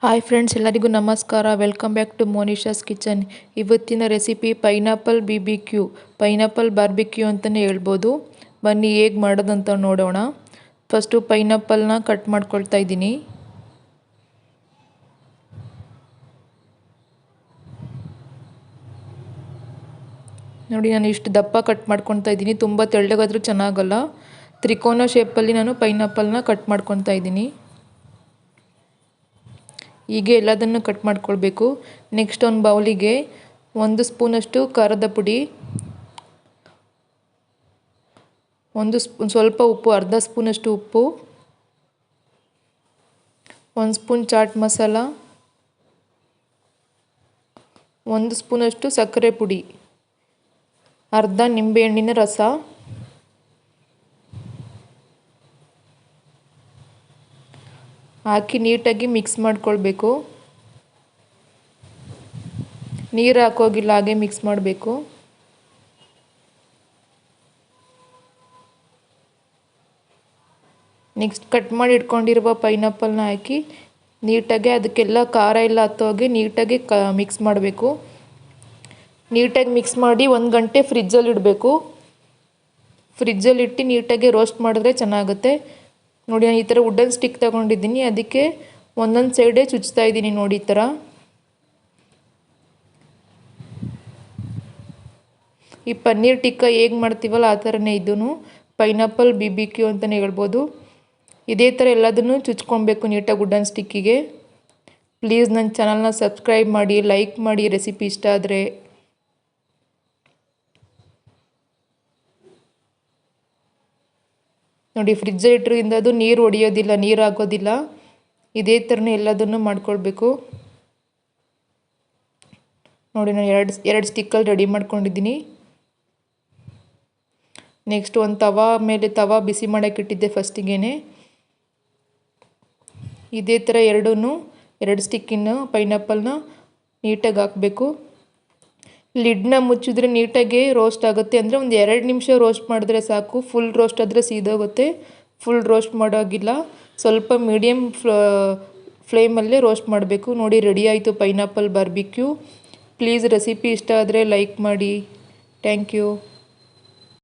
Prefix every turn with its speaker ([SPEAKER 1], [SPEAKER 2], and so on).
[SPEAKER 1] Hi friends, ಎಲ್ಲರಿಗೂ ನಮಸ್ಕಾರ. Welcome back to Monisha's kitchen. ಇವತ್ತಿನ recipe pineapple BBQ, pineapple barbecue ಅಂತಲೇ ಹೇಳ್ಬೋದು. ಬನ್ನಿ ಹೇಗೆ ಮಾಡೋದಂತ ನೋಡೋಣ. ಫಸ್ಟು ಪೈನಾಪಲ್ನ ಕಟ್ ಮಾಡ್ಕೊಳ್ತಾ ಇದ್ದೀನಿ. ನೋಡಿ, ನಾನು ಇಷ್ಟು ದಪ್ಪ ಕಟ್ ಮಾಡ್ಕೊತಾ ಇದ್ದೀನಿ. ತುಂಬ ತೆಳ್ಳಗಾದರೂ ಚೆನ್ನಾಗಲ್ಲ. ತ್ರಿಕೋನ ಶೇಪಲ್ಲಿ ನಾನು ಪೈನಾಪಲ್ನ ಕಟ್ ಮಾಡ್ಕೊತಾ ಇದ್ದೀನಿ. ಹೀಗೆ ಎಲ್ಲದನ್ನು ಕಟ್ ಮಾಡ್ಕೊಳ್ಬೇಕು. ನೆಕ್ಸ್ಟ್ ಒಂದು ಬೌಲಿಗೆ 1 ಸ್ಪೂನಷ್ಟು ಖಾರದ ಪುಡಿ, ಸ್ವಲ್ಪ ಉಪ್ಪು, ಅರ್ಧ ಸ್ಪೂನಷ್ಟು ಉಪ್ಪು, 1 ಸ್ಪೂನ್ ಚಾಟ್ ಮಸಾಲ, 1 ಸ್ಪೂನಷ್ಟು ಸಕ್ಕರೆ ಪುಡಿ, ಅರ್ಧ ನಿಂಬೆಹಣ್ಣಿನ ರಸ, ಹಾಕಿ ನೀಟಾಗಿ ಮಿಕ್ಸ್ ಮಾಡ್ಕೊಳ್ಬೇಕು. ನೀರು ಹಾಕೋಗಿಲ್ಲ, ಹಾಗೆ ಮಿಕ್ಸ್ ಮಾಡಬೇಕು. ನೆಕ್ಸ್ಟ್ ಕಟ್ ಮಾಡಿ ಇಟ್ಕೊಂಡಿರುವ ಪೈನಾಪಲ್ನ ಹಾಕಿ ನೀಟಾಗಿ ಅದಕ್ಕೆಲ್ಲ ಖಾರ ಎಲ್ಲ ಹತ್ತೋಗಿ ನೀಟಾಗಿ ಮಿಕ್ಸ್ ಮಾಡಬೇಕು. ನೀಟಾಗಿ ಮಿಕ್ಸ್ ಮಾಡಿ 1 ಗಂಟೆ ಫ್ರಿಜ್ಜಲ್ಲಿ ಇಡಬೇಕು. ಫ್ರಿಜ್ಜಲ್ಲಿ ಇಟ್ಟು ನೀಟಾಗಿ ರೋಸ್ಟ್ ಮಾಡಿದ್ರೆ ಚೆನ್ನಾಗುತ್ತೆ. ನೋಡಿ, ನಾನು ಈ ಥರ ವುಡನ್ ಸ್ಟಿಕ್ ತಗೊಂಡಿದ್ದೀನಿ. ಅದಕ್ಕೆ ಒಂದೊಂದು ಸೈಡೇ ಚುಚ್ತಾ ಇದ್ದೀನಿ. ನೋಡಿ, ಈ ಥರ. ಈ ಪನ್ನೀರ್ ಟಿಕ್ಕಾ ಹೇಗೆ ಮಾಡ್ತೀವಲ್ಲ ಆ ಥರನೇ ಇದೂ ಪೈನಾಪಲ್ BBQ ಅಂತಲೇ ಹೇಳ್ಬೋದು. ಇದೇ ಥರ ಎಲ್ಲದನ್ನು ಚುಚ್ಕೊಬೇಕು ನೀಟಾಗಿ ವುಡನ್ ಸ್ಟಿಕ್ಕಿಗೆ. ಪ್ಲೀಸ್ ನನ್ನ ಚಾನಲ್ನ ಸಬ್ಸ್ಕ್ರೈಬ್ ಮಾಡಿ, ಲೈಕ್ ಮಾಡಿ, ರೆಸಿಪಿ ಇಷ್ಟ ಆದರೆ. ನೋಡಿ, ಫ್ರಿಜ್ಜಲ್ಲಿ ಇಟ್ಟರಿಂದ ಅದು ನೀರು ಹೊಡೆಯೋದಿಲ್ಲ, ನೀರು ಆಗೋದಿಲ್ಲ. ಇದೇ ಥರನೇ ಎಲ್ಲದನ್ನು ಮಾಡ್ಕೊಳ್ಬೇಕು. ನೋಡಿ, ನಾನು ಎರಡು ಸ್ಟಿಕ್ಕಲ್ಲಿ ರೆಡಿ ಮಾಡ್ಕೊಂಡಿದ್ದೀನಿ. ನೆಕ್ಸ್ಟ್ ಒಂದು ತವಾ ಬಿಸಿ ಮಾಡೋಕ್ಕೆ ಇಟ್ಟಿದ್ದೆ ಫಸ್ಟಿಗೆ. ಇದೇ ಥರ ಎರಡು ಸ್ಟಿಕ್ಕಿನ ಪೈನಾಪಲ್ನ ನೀಟಾಗಿ ಹಾಕಬೇಕು. ಲಿಡ್ನ ಮುಚ್ಚಿದ್ರೆ ನೀಟಾಗಿ ರೋಸ್ಟ್ ಆಗುತ್ತೆ. ಅಂದರೆ ಒಂದು 2 ನಿಮಿಷ ರೋಸ್ಟ್ ಮಾಡಿದ್ರೆ ಸಾಕು. ಫುಲ್ ರೋಸ್ಟ್ ಆದರೆ ಸೀದೋಗುತ್ತೆ. ಫುಲ್ ರೋಸ್ಟ್ ಮಾಡೋಗಿಲ್ಲ, ಸ್ವಲ್ಪ ಮೀಡಿಯಮ್ ಫ್ಲೇಮಲ್ಲೇ ರೋಸ್ಟ್ ಮಾಡಬೇಕು. ನೋಡಿ, ರೆಡಿ ಆಯಿತು ಪೈನಾಪಲ್ ಬಾರ್ಬಿಕ್ಯೂ. ಪ್ಲೀಸ್ ರೆಸಿಪಿ ಇಷ್ಟ ಆದರೆ ಲೈಕ್ ಮಾಡಿ. Thank you.